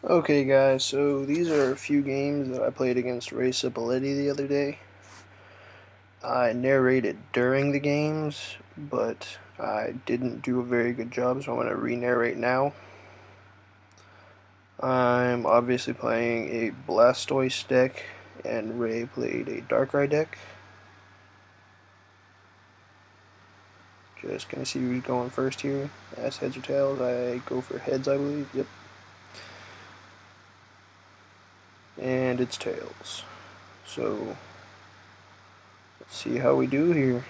Okay guys, so these are a few games that I played against Ray Cipoletti the other day. I narrated during the games, but I didn't do a very good job, so I'm going to re-narrate now. I'm obviously playing a Blastoise deck, and Ray played a Darkrai deck. Just gonna see who's going first here. Ask heads or tails. I go for heads, I believe. Yep. And it's tails. So let's see how we do here.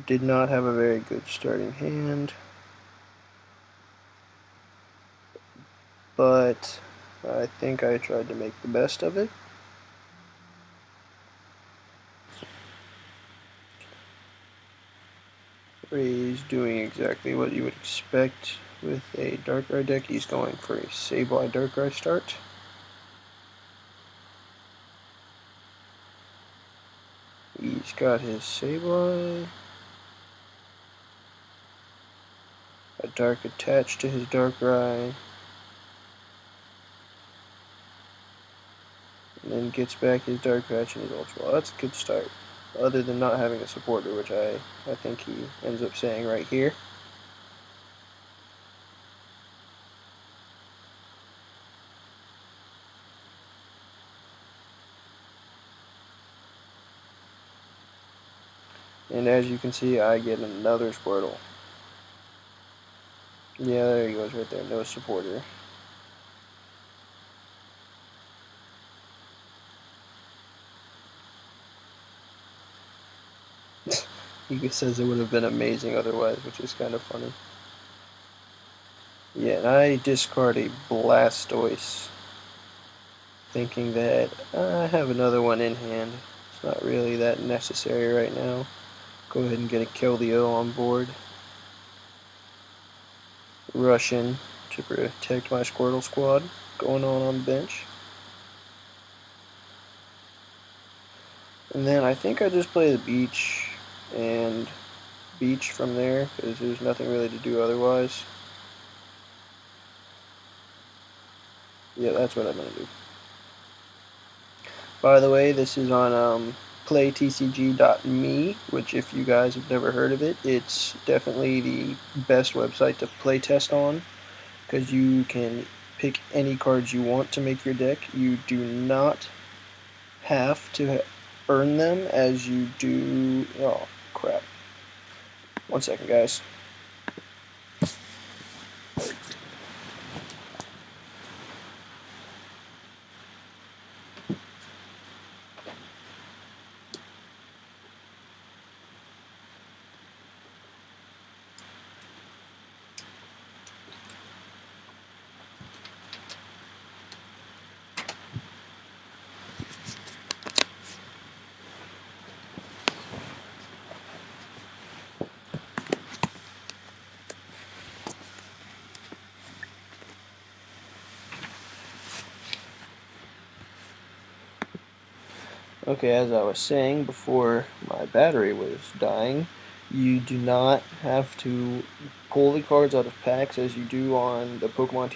Did not have a very good starting hand, but I think I tried to make the best of it. Ray's doing exactly what you would expect with a Darkrai deck. He's going for a Sableye Darkrai start. He's got his Sableye, a Dark attached to his Darkrai, and then gets back his Dark Patch and his Ultra Ball. That's a good start, other than not having a supporter, which I think he ends up saying right here. And as you can see, I get another Squirtle. Yeah, there he goes right there, no supporter. He says it would have been amazing otherwise, which is kind of funny. Yeah, and I discard a Blastoise, thinking that I have another one in hand. It's not really that necessary right now. Go ahead and get a Keldeo on board. Rush in to protect my Squirtle squad going on the bench. And then I think I just play the beach and beach from there, because there's nothing really to do otherwise. Yeah, that's what I'm going to do. By the way, this is on PLAYTCG.me, which if you guys have never heard of it, it's definitely the best website to play test on, because you can pick any cards you want to make your deck. You do not have to earn them as you do... Oh, crap. 1 second, guys. Okay, as I was saying before my battery was dying, you do not have to pull the cards out of packs as you do on the Pokemon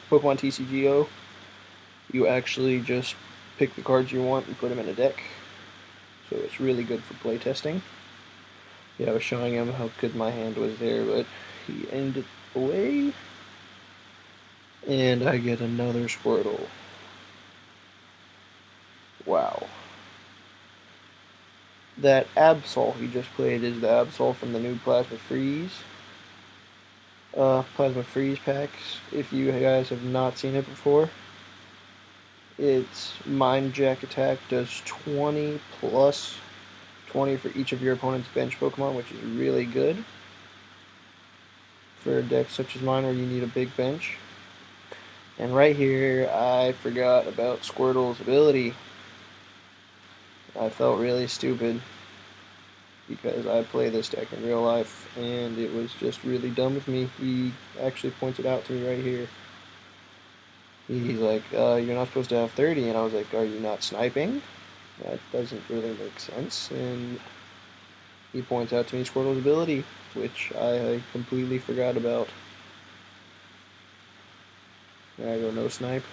TCGO. You actually just pick the cards you want and put them in a deck. So it's really good for playtesting. Yeah, I was showing him how good my hand was there, but he ended away. And I get another Squirtle. Wow. That Absol he just played is the Absol from the new Plasma Freeze packs. If you guys have not seen it before, it's Mind Jack attack, does 20 plus 20 for each of your opponent's bench Pokemon, which is really good for a deck such as mine where you need a big bench. And right here, I forgot about Squirtle's ability. I felt really stupid because I play this deck in real life, and it was just really dumb of me. He actually pointed out to me right here. He's like, you're not supposed to have 30, and I was like, are you not sniping? That doesn't really make sense. And he points out to me Squirtle's ability, which I completely forgot about. There I go, no snipe.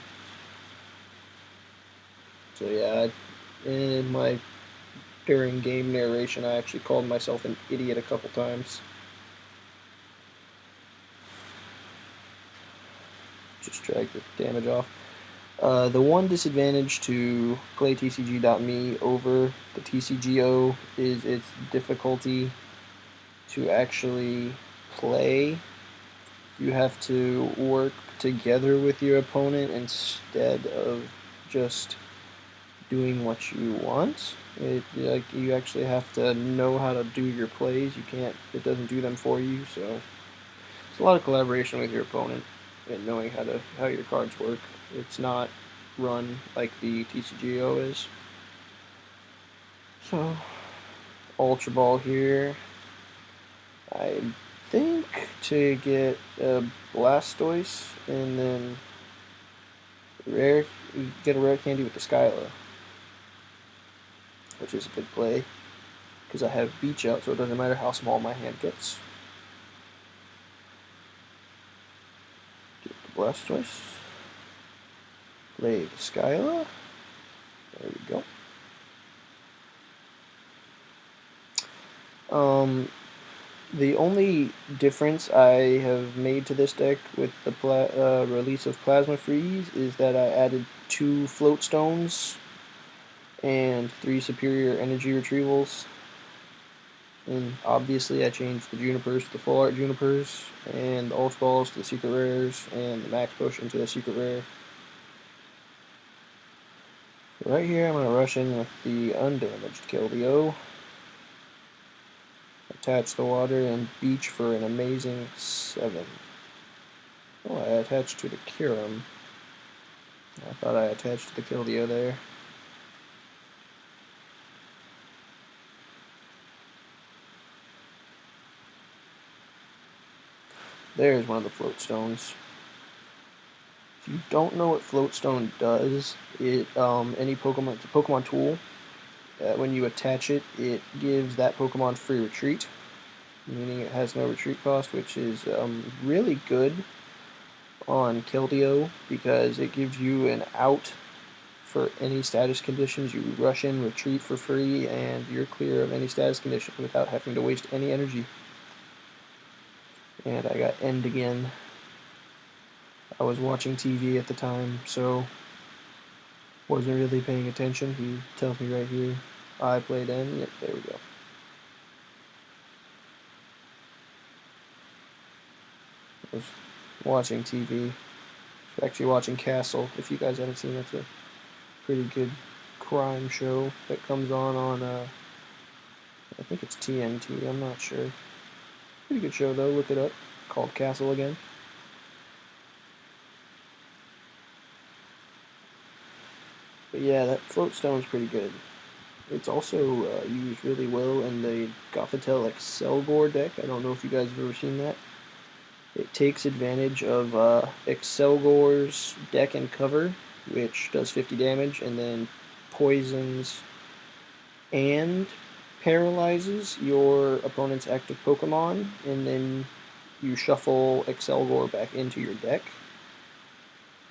So yeah, in my during game narration, I actually called myself an idiot a couple times. Just drag the damage off. The one disadvantage to PlayTCG.me over the TCGO is its difficulty to actually play. You have to work together with your opponent instead of just doing what you want. Like you actually have to know how to do your plays. You can't. It doesn't do them for you. So it's a lot of collaboration with your opponent and knowing how your cards work. It's not run like the TCGO is. So Ultra Ball here. I think to get a Blastoise and then rare, you get a rare candy with the Skyla, which is a good play because I have Beach out, so it doesn't matter how small my hand gets. Get the Blastoise. Play the Skyla. There we go. The only difference I have made to this deck with the release of Plasma Freeze is that I added 2 Float Stones and 3 Superior Energy Retrievals. And obviously I changed the Junipers to the Full Art Junipers, and the Ultra Balls to the Secret Rares, and the Max Potion to the Secret Rare. So right here I'm going to rush in with the Undamaged Keldeo. Attach the water and Beach for an amazing 7. Oh, I attached to the Kyurem. I thought I attached to the Keldeo there. There's one of the Float Stones. If you don't know what Float Stone does, it's a Pokemon tool. When you attach it, it gives that Pokemon free retreat, meaning it has no retreat cost, which is really good on Keldeo because it gives you an out for any status conditions. You rush in, retreat for free, and you're clear of any status condition without having to waste any energy. And I got end again. I was watching TV at the time, so wasn't really paying attention. He tells me right here, I played end. Yep, there we go. I was watching TV. Actually watching Castle. If you guys haven't seen it, it's a pretty good crime show that comes on I think it's TNT, I'm not sure. Pretty good show though, look it up. Called Castle again. But yeah, that Float Stone's pretty good. It's also used really well in the Gothitelle Excelgor deck. I don't know if you guys have ever seen that. It takes advantage of Excelgor's deck and cover, which does 50 damage, and then poisons and paralyzes your opponent's active Pokemon, and then you shuffle Excelgor back into your deck.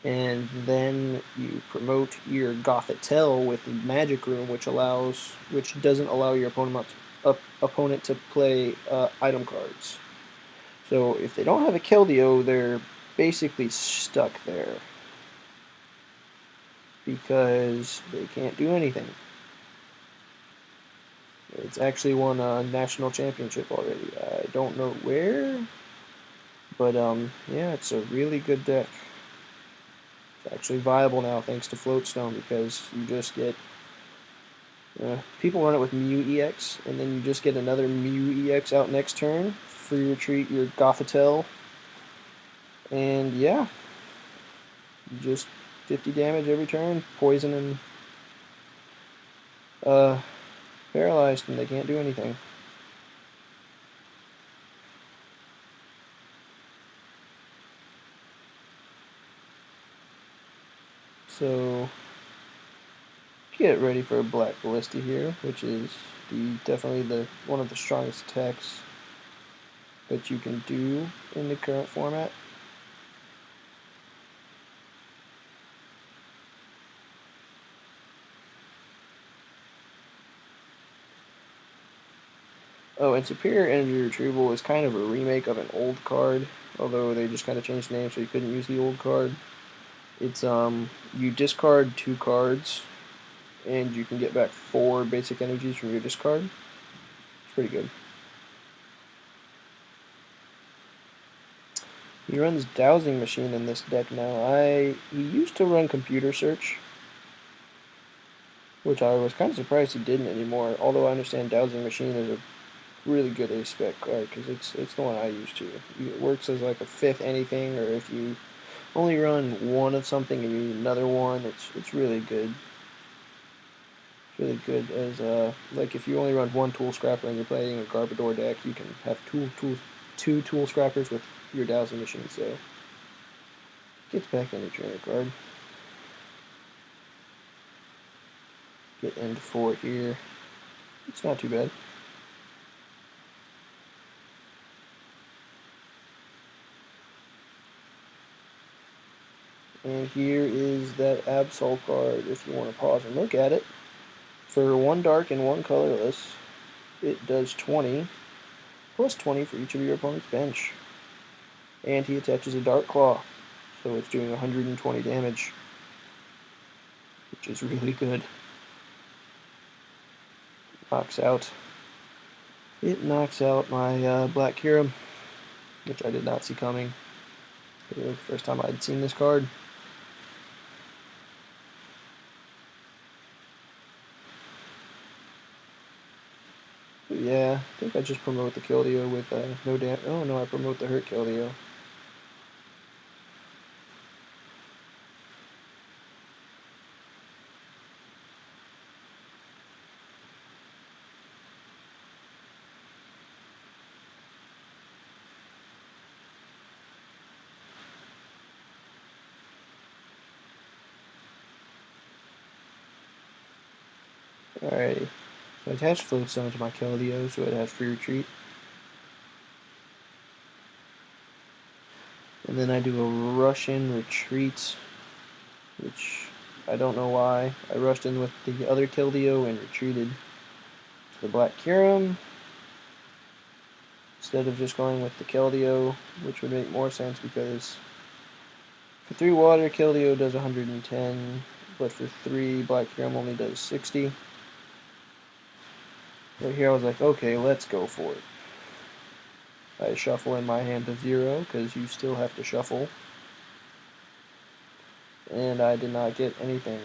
And then you promote your Gothitelle with Magic Room, which doesn't allow your opponent to play item cards. So if they don't have a Keldeo, they're basically stuck there because they can't do anything. It's actually won a national championship already. I don't know where, but yeah, it's a really good deck. It's actually viable now thanks to Floatstone because you just get people run it with Mew EX, and then you just get another Mew EX out next turn. Free retreat your Gothitelle, and yeah, just 50 damage every turn, poison and paralyzed, and they can't do anything. So get ready for a Black Ballista here, which is definitely one of the strongest attacks that you can do in the current format. Oh, and Superior Energy Retrieval is kind of a remake of an old card, although they just kind of changed the name so you couldn't use the old card. It's you discard 2 cards, and you can get back 4 basic energies from your discard. It's pretty good. He runs Dowsing Machine in this deck now. He used to run Computer Search, which I was kind of surprised he didn't anymore. Although I understand Dowsing Machine is a really good ace spec card because it's the one I use too. It works as like a 5th anything, or if you only run one of something and you need another one, it's really good. It's really good as like if you only run one Tool Scrapper and you're playing a Garbodor deck, you can have two Tool Scrappers with your Dowsing Machine. So gets back into trainer card. Get into 4 here. It's not too bad. And here is that Absol card if you want to pause and look at it. For 1 dark and 1 colorless, it does 20, plus 20 for each of your opponent's bench. And he attaches a Dark Claw, so it's doing 120 damage, which is really good. It knocks out my Black Kyurem, which I did not see coming. It was the first time I'd seen this card. But yeah, I think I just promote the Keldeo with no damage. Oh no, I promote the Hurt Keldeo. Alrighty, so I attach Float Stone to my Keldeo so it has free retreat. And then I do a Rush-in Retreat, which I don't know why. I rushed in with the other Keldeo and retreated to the Black Kyurem instead of just going with the Keldeo, which would make more sense because for 3 water, Keldeo does 110, but for 3, Black Kyurem only does 60. Right here I was like, okay, let's go for it. I shuffle in my hand to 0 because you still have to shuffle. And I did not get anything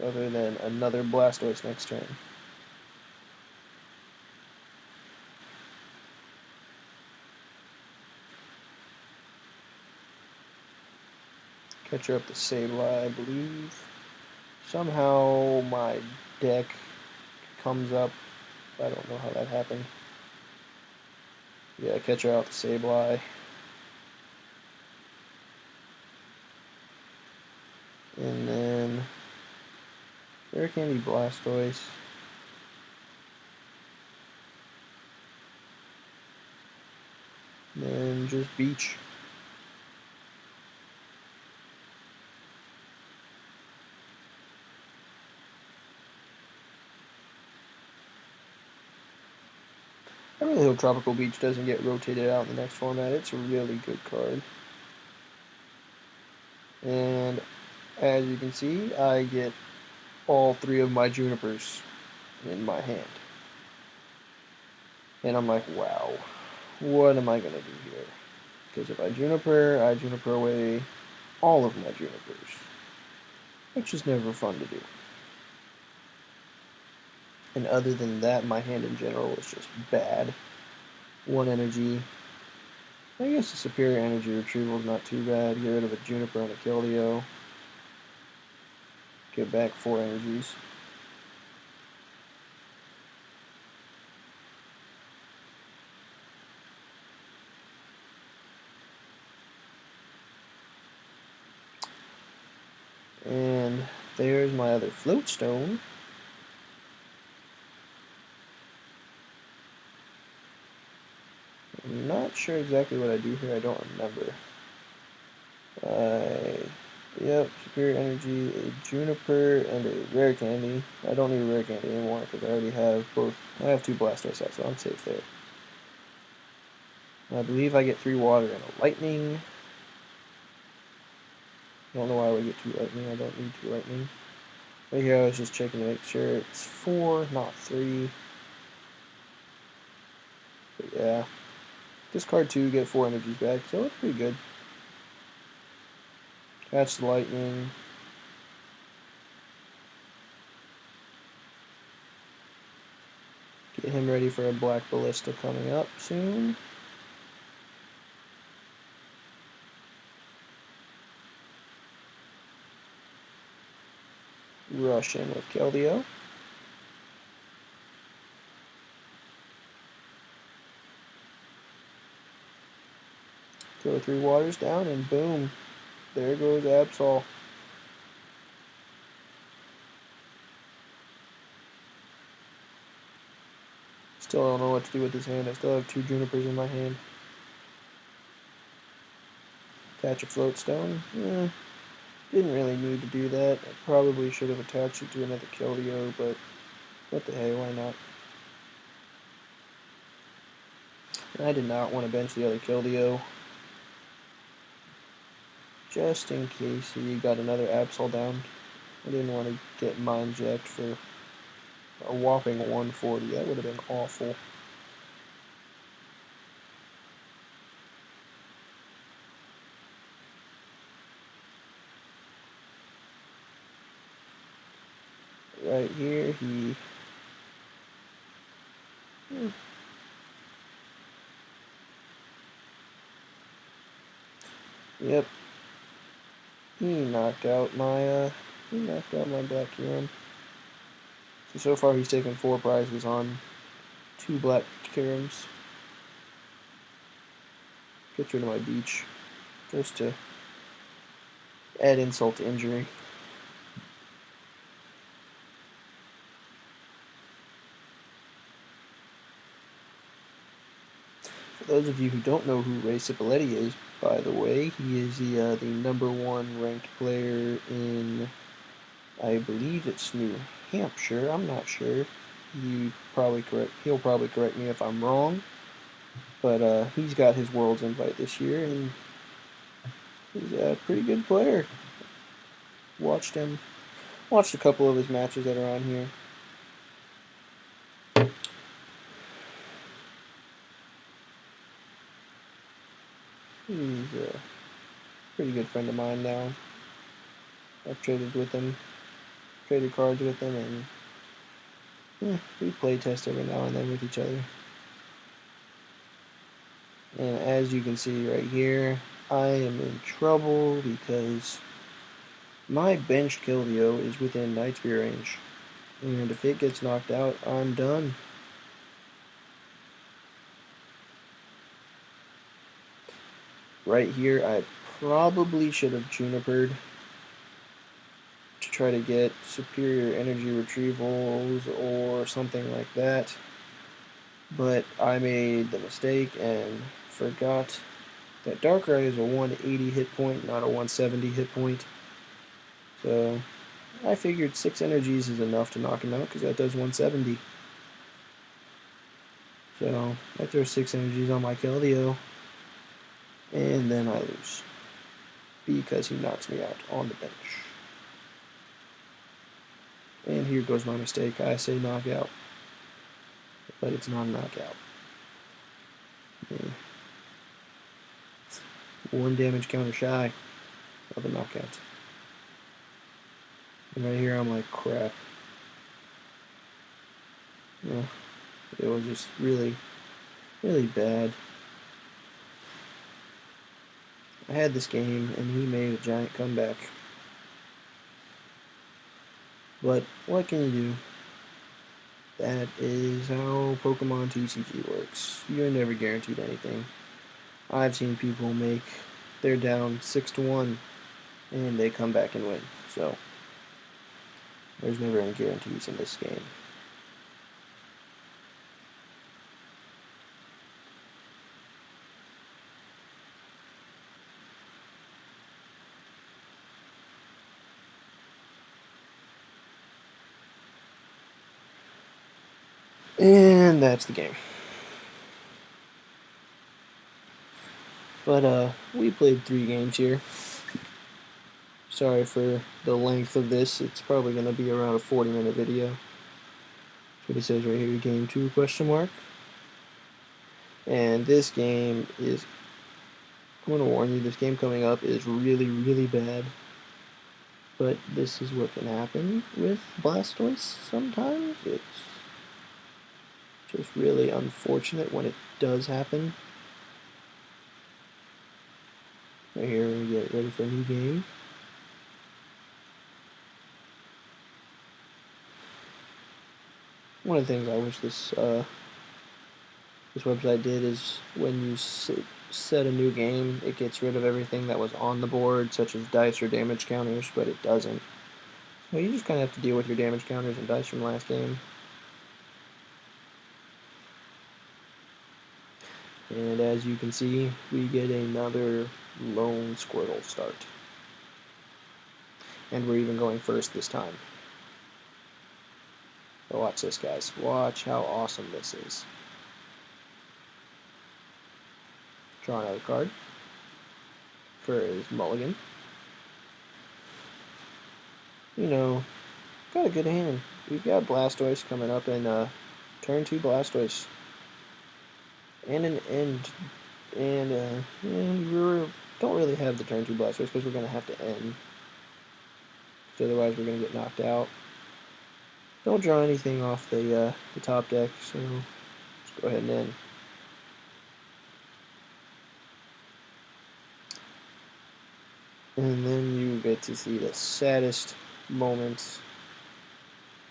other than another Blastoise next turn. Catcher up the Sableye, I believe. Somehow my deck comes up. I don't know how that happened. Yeah, catcher out the Sableye. And then there can be Blastoise. Then just Beach. I really hope Tropical Beach doesn't get rotated out in the next format. It's a really good card. And as you can see, I get all 3 of my Junipers in my hand. And I'm like, wow, what am I going to do here? Because if I Juniper away all of my Junipers, which is never fun to do. And other than that, my hand in general is just bad. 1 energy. I guess the Superior Energy Retrieval is not too bad. Get rid of a Juniper and a Keldeo. Get back 4 energies. And there's my other Float Stone. I'm not sure exactly what I do here. I don't remember. Yep, superior energy, a juniper, and a rare candy. I don't need a rare candy anymore because I already have both. I have 2 Blastoise sets, so I'm safe there. I believe I get 3 water and a lightning. I don't know why I would get 2 lightning. I don't need 2 lightning. Right here, I was just checking to make sure it's 4, not 3. But yeah, discard 2, get 4 energies back, so it's pretty good. Catch the lightning. Get him ready for a black ballista coming up soon. Rush in with Keldeo. Throw 3 waters down and boom. There goes Absol. Still don't know what to do with this hand. I still have 2 Junipers in my hand. Attach a float stone. Didn't really need to do that. I probably should have attached it to another Keldeo, but what the hey, why not? I did not want to bench the other Keldeo. Just in case he got another Absol down. I didn't want to get Mind Jacked for a whopping 140. That would have been awful. Right here, he... Yep. He knocked out my Black Kyurem. So far he's taken 4 prizes on 2 Black Kyurems. Get rid of my beach. Just to add insult to injury. For those of you who don't know who Ray Cipoletti is, by the way, he is the #1 ranked player in, I believe it's New Hampshire. I'm not sure. He'll probably correct me if I'm wrong. But he's got his Worlds invite this year, and he's a pretty good player. Watched a couple of his matches that are on here. He's a pretty good friend of mine now. I've traded with him, traded cards with him, and we play test every now and then with each other. And as you can see right here, I am in trouble because my bench Keldeo is within Night Spear range. And if it gets knocked out, I'm done. Right here, I probably should have Junipered to try to get superior energy retrievals or something like that. But I made the mistake and forgot that Darkrai is a 180 hit point, not a 170 hit point. So I figured 6 energies is enough to knock him out because that does 170. So I throw 6 energies on my Keldeo, and then I lose because he knocks me out on the bench. And here goes my mistake. I say knockout, but it's not a knockout. Yeah. 1 damage counter shy of a knockout. And right here I'm like, crap. Yeah, it was just really, really bad. I had this game and he made a giant comeback. But what can you do? That is how Pokemon TCG works. You're never guaranteed anything. I've seen people make, they're down 6-1 and they come back and win. So there's never any guarantees in this game. And that's the game. But we played 3 games here. Sorry for the length of this. It's probably going to be around a 40-minute video. That's what it says right here, game 2 question mark. And this game is, I'm going to warn you, this game coming up is really, really bad. But this is what can happen with Blastoise sometimes. It's just really unfortunate when it does happen. Right here, we get ready for a new game. One of the things I wish this website did is when you set a new game, it gets rid of everything that was on the board, such as dice or damage counters, but it doesn't. So you just kind of have to deal with your damage counters and dice from last game. And as you can see, we get another lone Squirtle start. And we're even going first this time. But watch this, guys. Watch how awesome this is. Draw another card for his mulligan. You know, got a good hand. We've got Blastoise coming up in turn 2 Blastoise. And an end. And we don't really have the turn 2 Blastoise because we're going to have to end. Otherwise we're going to get knocked out. Don't draw anything off the top deck, so let's go ahead and end. And then you get to see the saddest moment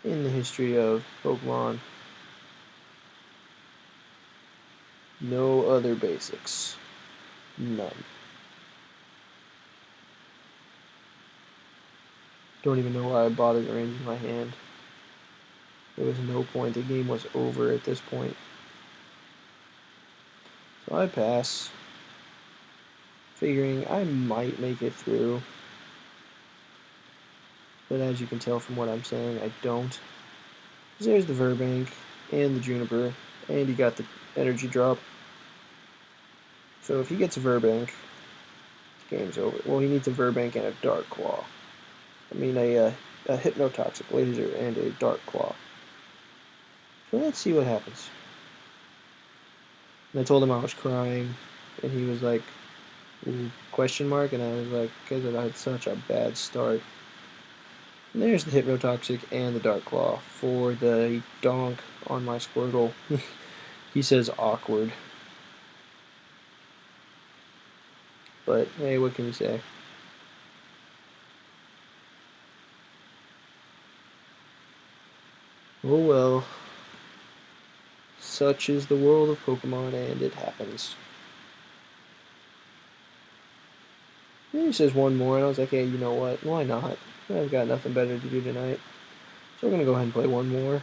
in the history of Pokemon. No other basics. None. Don't even know why I bothered arranging my hand. There was no point. The game was over at this point. So I pass, figuring I might make it through. But as you can tell from what I'm saying, I don't. There's the Verbank and the Juniper, and he got the energy drop. So if he gets a Verbank, game's over. Well, he needs a Verbank and a Dark Claw. I mean a Hypnotoxic Laser and a Dark Claw. So let's see what happens. And I told him I was crying, and he was like, question mark, and I was like, because I had such a bad start. And there's the Hypnotoxic and the Dark Claw for the donk on my Squirtle. He says awkward. But hey, what can you say? Oh well. Such is the world of Pokemon, and it happens. And he says one more, and I was like, hey, you know what? Why not? I've got nothing better to do tonight. So we're going to go ahead and play one more.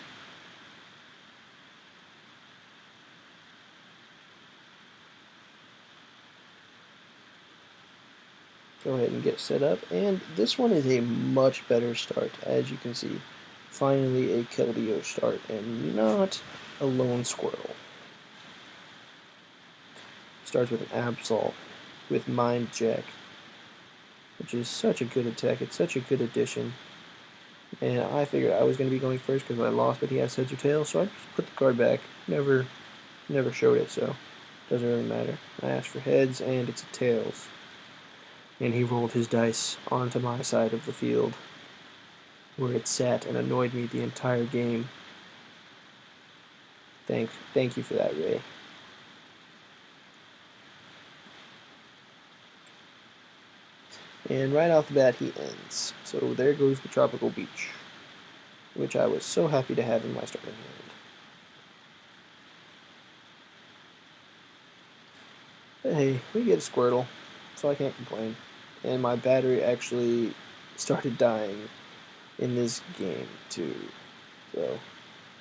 Go ahead and get set up. And this one is a much better start, as you can see. Finally a Keldeo start, and not a lone Squirtle. Starts with an Absol, with Mind Jack, which is such a good attack. It's such a good addition. And I figured I was going to be going first because I lost, but he has heads or tails, so I just put the card back. Never showed it, so it doesn't really matter. I asked for heads, and it's a tails. And he rolled his dice onto my side of the field, where it sat and annoyed me the entire game. Thank you for that, Ray. And right off the bat, he ends. So there goes the Tropical Beach, which I was so happy to have in my starting hand. But hey, we get a Squirtle, so I can't complain. And my battery actually started dying in this game, too. So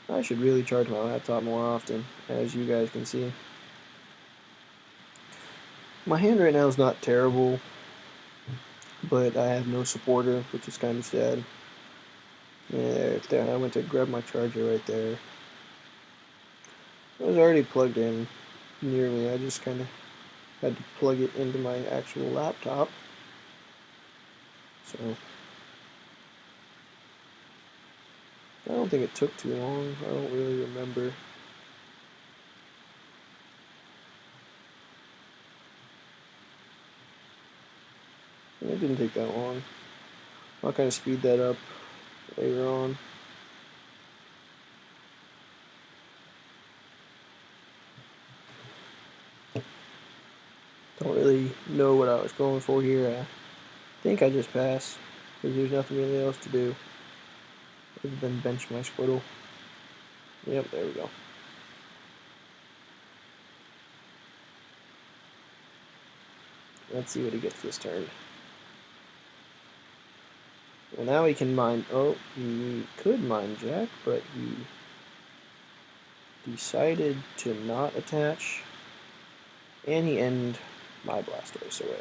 I should really charge my laptop more often, as you guys can see. My hand right now is not terrible, but I have no supporter, which is kind of sad. Yeah, there, I went to grab my charger right there. It was already plugged in nearly. I just kind of had to plug it into my actual laptop. So I don't think it took too long. I don't really remember. It didn't take that long. I'll kind of speed that up later on. Don't really know what I was going for here. I think I just passed because there's nothing really else to do other than bench my Squirtle. Yep, there we go. Let's see what he gets this turn. Well, now he can mine. Oh, he could mine Jack, but he decided to not attach, and he ended my Blastoise away.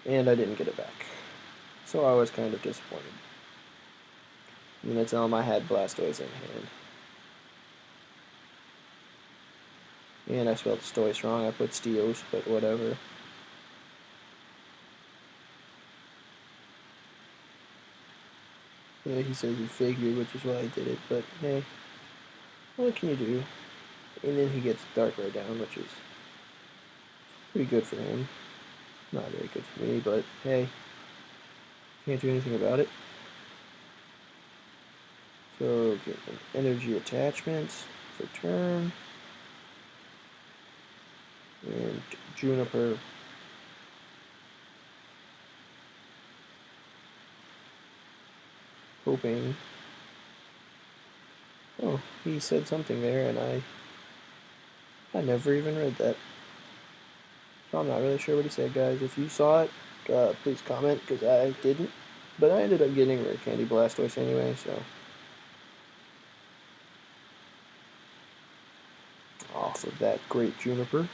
And I didn't get it back, so I was kind of disappointed. I'm gonna tell him I had Blastoise in hand. And I spelled Stoice wrong. I put Steos, but whatever. Yeah, he says he figured, which is why I did it, but hey, what can you do? And then he gets Darkrai down, which is pretty good for him. Not very good for me, but hey, can't do anything about it. So, get an energy attachments for turn. And Juniper. Hoping. Oh, he said something there, and I never even read that. So I'm not really sure what he said, guys. If you saw it, please comment, because I didn't. But I ended up getting Rare Candy Blastoise anyway, so. Off of that great Juniper.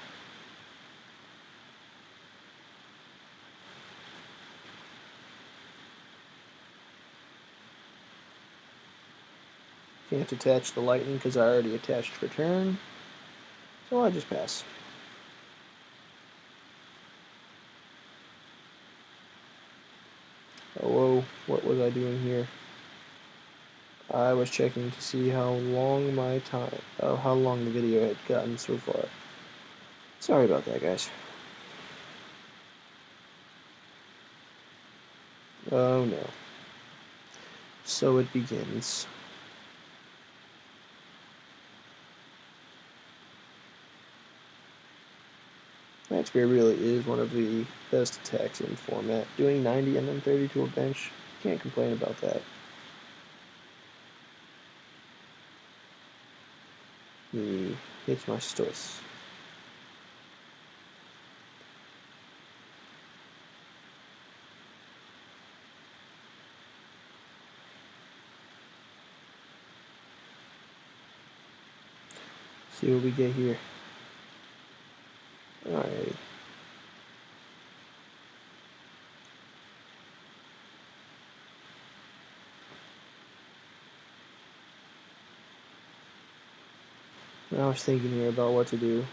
Can't attach the lightning because I already attached for turn. So I just pass. Oh, whoa, what was I doing here? I was checking to see how long how long the video had gotten so far. Sorry about that, guys. Oh no. So it begins. Max Bear really is one of the best attacks in format. Doing 90 and then 30 to a bench, can't complain about that. He hits my Stoice. See what we get here. Alright. I was thinking here about what to do.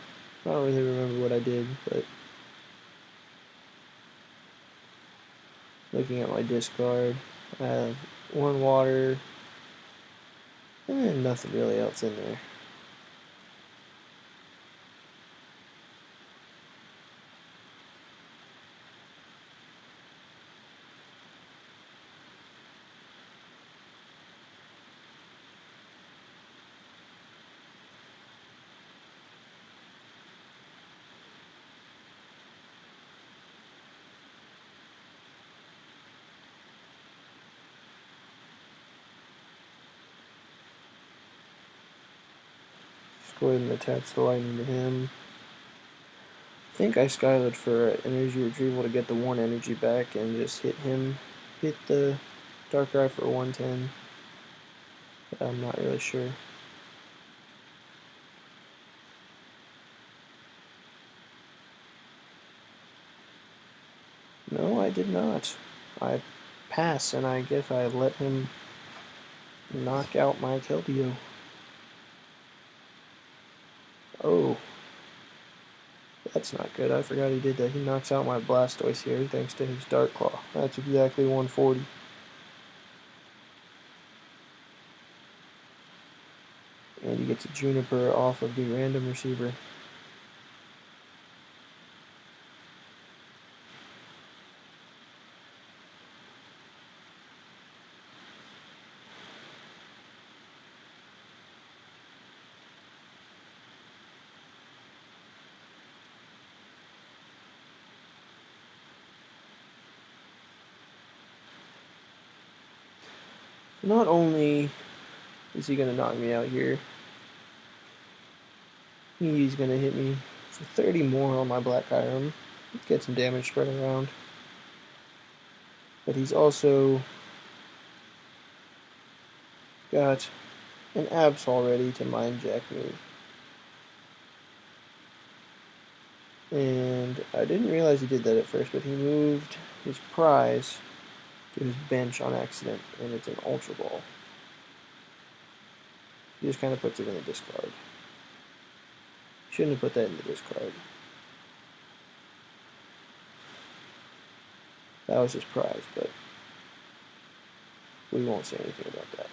I don't really remember what I did, but looking at my discard, I have one water, and then nothing really else in there. Just go ahead and attach the lightning to him. I think I Skylit for energy retrieval to get the 1 energy back and just hit the Darkrai for 110. But I'm not really sure. No, I did not. I pass, and I guess I let him knock out my Keldeo. Oh, that's not good. I forgot he did that. He knocks out my Blastoise here thanks to his Dark Claw. That's exactly 140. And he gets a Juniper off of the random receiver. Not only is he going to knock me out here, he's going to hit me for 30 more on my Black Kyurem. Get some damage spread around. But he's also got an Absol ready to Mind Jack me. And I didn't realize he did that at first, but he moved his prize to his bench on accident, and it's an Ultra Ball. He just kind of puts it in the discard. Shouldn't have put that in the discard. That was his prize, but we won't say anything about that.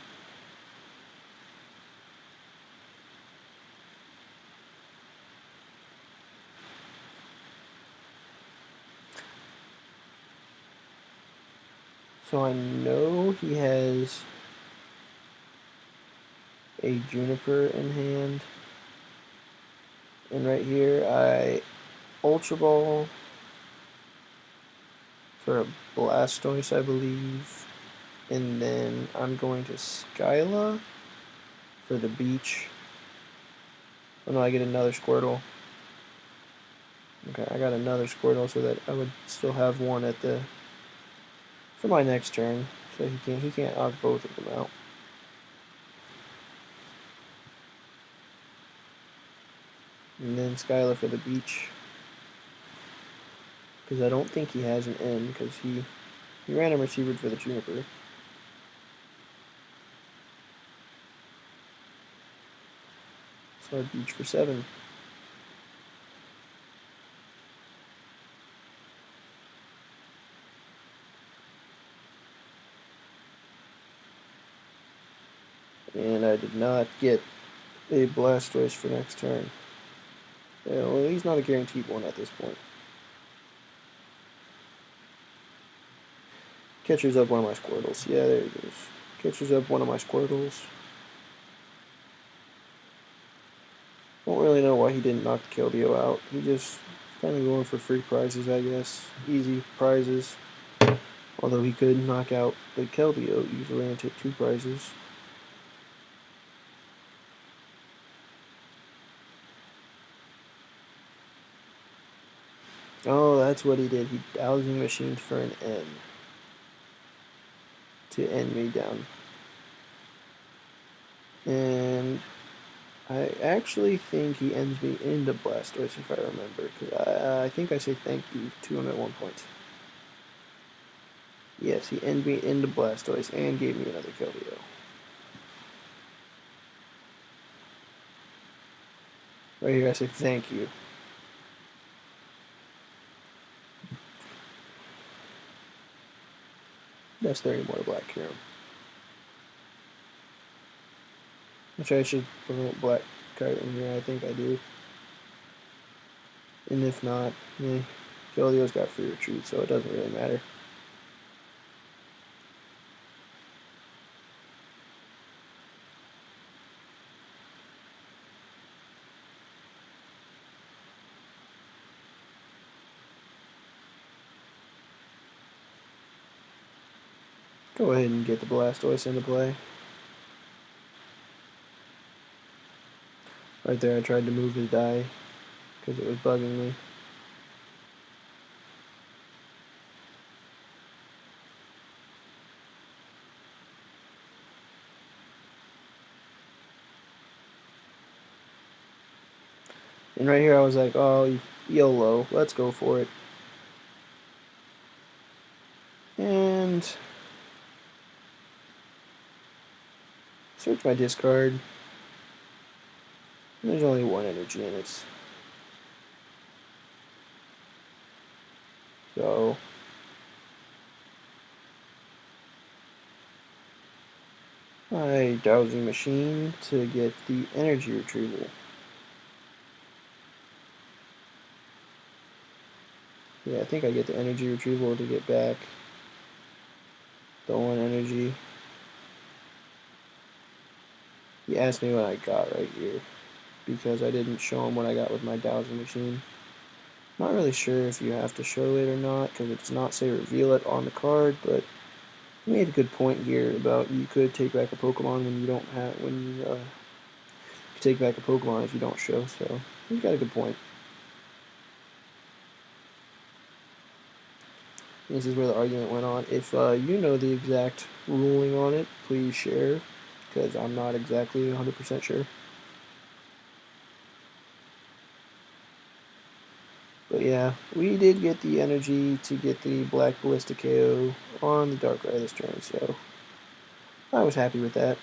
So I know he has a Juniper in hand. And right here, I Ultra Ball for a Blastoise, I believe. And then I'm going to Skyla for the beach. Oh no, I get another Squirtle. Okay, I got another Squirtle so that I would still have one at the for my next turn. So he can't knock both of them out. And then Skyla for the beach. Because I don't think he has an N because he random receivered for the Juniper. So I beach for 7. And I did not get a Blastoise for next turn. Yeah, well, he's not a guaranteed one at this point. Catches up one of my Squirtles. Yeah, there he goes. Catches up one of my Squirtles. Don't really know why he didn't knock the Keldeo out. He just kind of going for free prizes, I guess. Easy prizes. Although he could knock out the Keldeo easily and take 2 prizes. Oh, that's what he did. He dowsing machines for an N. To end me down. And I actually think he ends me into Blastoise if I remember. Because I think I say thank you to him at one point. Yes, he ended me into Blastoise and gave me another Keldeo. Right here I say thank you. That's 30 more Black Kyurem. Which I should promote Black Kyurem here, I think I do. And if not, Keldeo's got free retreat, so it doesn't really matter. Go ahead and get the Blastoise into play. Right there, I tried to move his die because it was bugging me. And right here I was like, oh, YOLO, let's go for it. And Search my discard. There's only one energy in it. So my dowsing machine to get the energy retrieval. Yeah, I think I get the energy retrieval to get back the one energy. He asked me what I got right here because I didn't show him what I got with my dowsing machine. Not really sure if you have to show it or not because it does not say reveal it on the card, but he made a good point here about you could take back a Pokemon when you don't have you take back a Pokemon if you don't show. So he's got a good point. This is where the argument went on. If you know the exact ruling on it, please share, because I'm not exactly 100% sure. But yeah, we did get the energy to get the Black Ballista KO on the Darkrai this turn, so I was happy with that.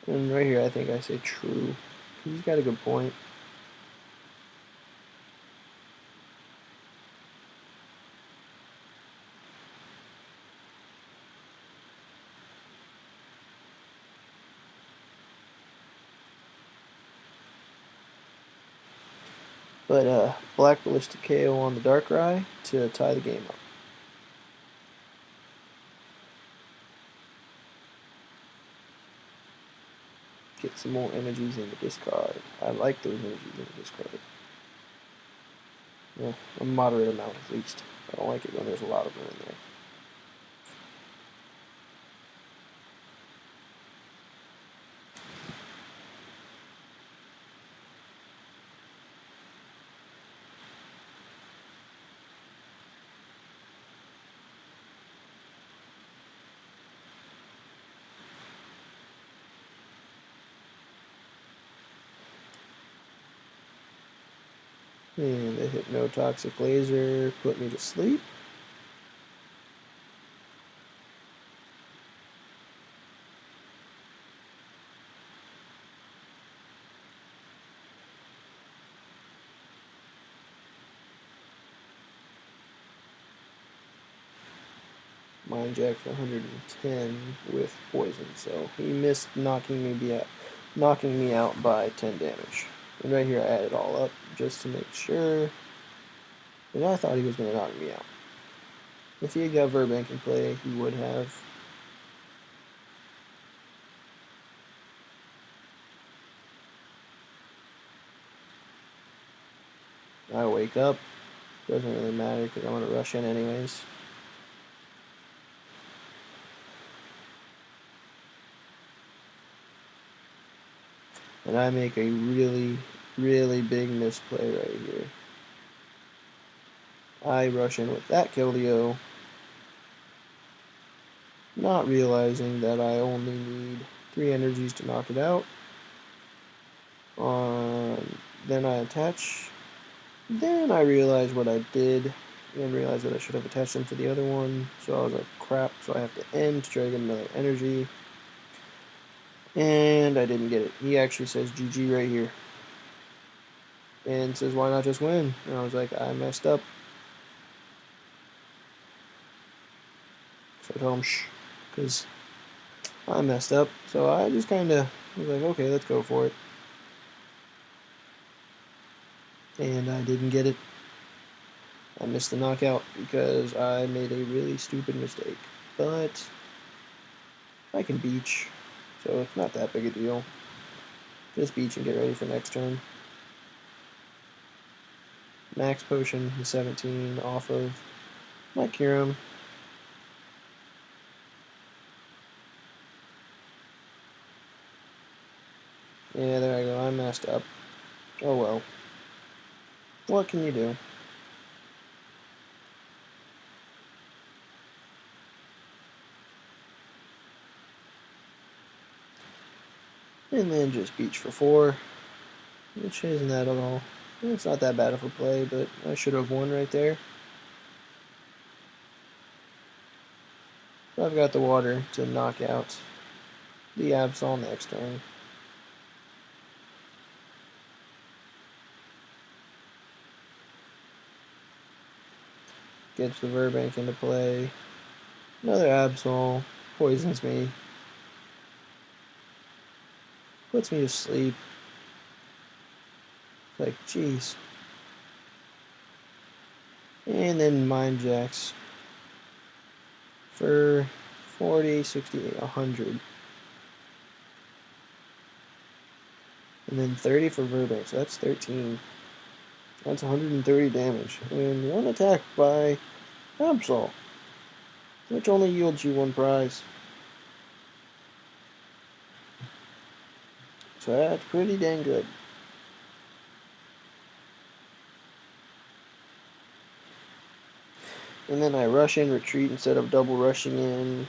And right here, I think I say true. He's got a good point. But Black Ballista KO on the Darkrai to tie the game up. Get some more energies in the discard. I like those energies in the discard. Yeah, a moderate amount at least. I don't like it when there's a lot of them in there. And the Hypnotoxic Laser put me to sleep. Mind Jack for 110 with poison, so he missed knocking me out by 10 damage. And right here I add it all up just to make sure. And I thought he was going to knock me out. If he had got Verbank in play, he would have. I wake up. Doesn't really matter because I'm going to rush in anyways. And I make a really, really big misplay right here. I rush in with that Keldeo, not realizing that I only need 3 energies to knock it out. Then I attach. Then I realize what I did and realize that I should have attached them to the other one. So I was like, crap, so I have to end to try to get another energy. And I didn't get it. He actually says GG right here. And says, why not just win? And I was like, I messed up. So I told him, shh, because I messed up. So I just kind of was like, okay, let's go for it. And I didn't get it. I missed the knockout because I made a really stupid mistake. But I can beach, so it's not that big a deal. Just beach and get ready for next turn. Max Potion, the 17 off of my Kyurem. Yeah, there I go. I messed up. Oh well. What can you do? And then just Beach for 4, which isn't that at all. It's not that bad of a play, but I should have won right there. So I've got the water to knock out the Absol next turn. Gets the Verbank into play. Another Absol. Poisons me. Puts me to sleep. Like, jeez. And then Mind Jacks for 40, 60, 100. And then 30 for Verbank, so that's 13. That's 130 damage. And one attack by Absol, which only yields you one prize. So that's pretty dang good. And then I rush in, retreat instead of double rushing in.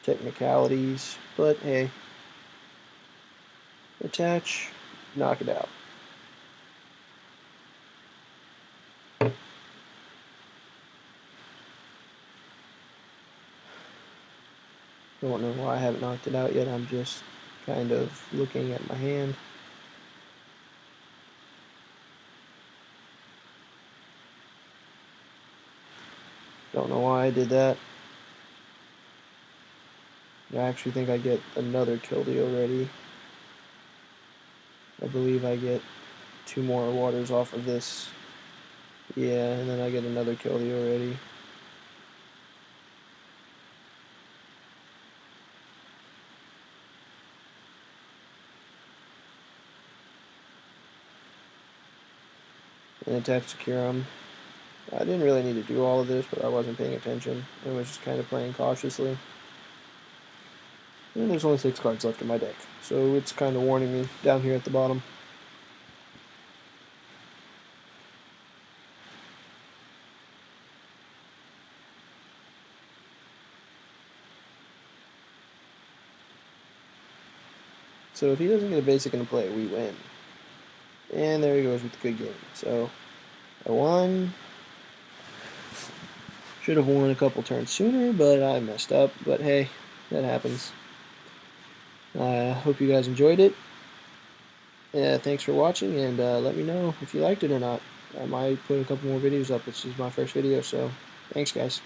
Technicalities, but hey. Attach, knock it out. Don't know why I haven't knocked it out yet. I'm just kind of looking at my hand. Don't know why I did that. I actually think I get another Kildee already. I believe I get 2 more waters off of this. Yeah, and then I get another Kildee already. And attack Securum. I didn't really need to do all of this, but I wasn't paying attention. I was just kind of playing cautiously. And there's only 6 cards left in my deck, so it's kind of warning me down here at the bottom. So if he doesn't get a basic into play, we win. And there he goes with the good game. So I won. Should have won a couple turns sooner, but I messed up. But hey, that happens. I hope you guys enjoyed it. Thanks for watching, and let me know if you liked it or not. I might put a couple more videos up. This is my first video, so thanks, guys.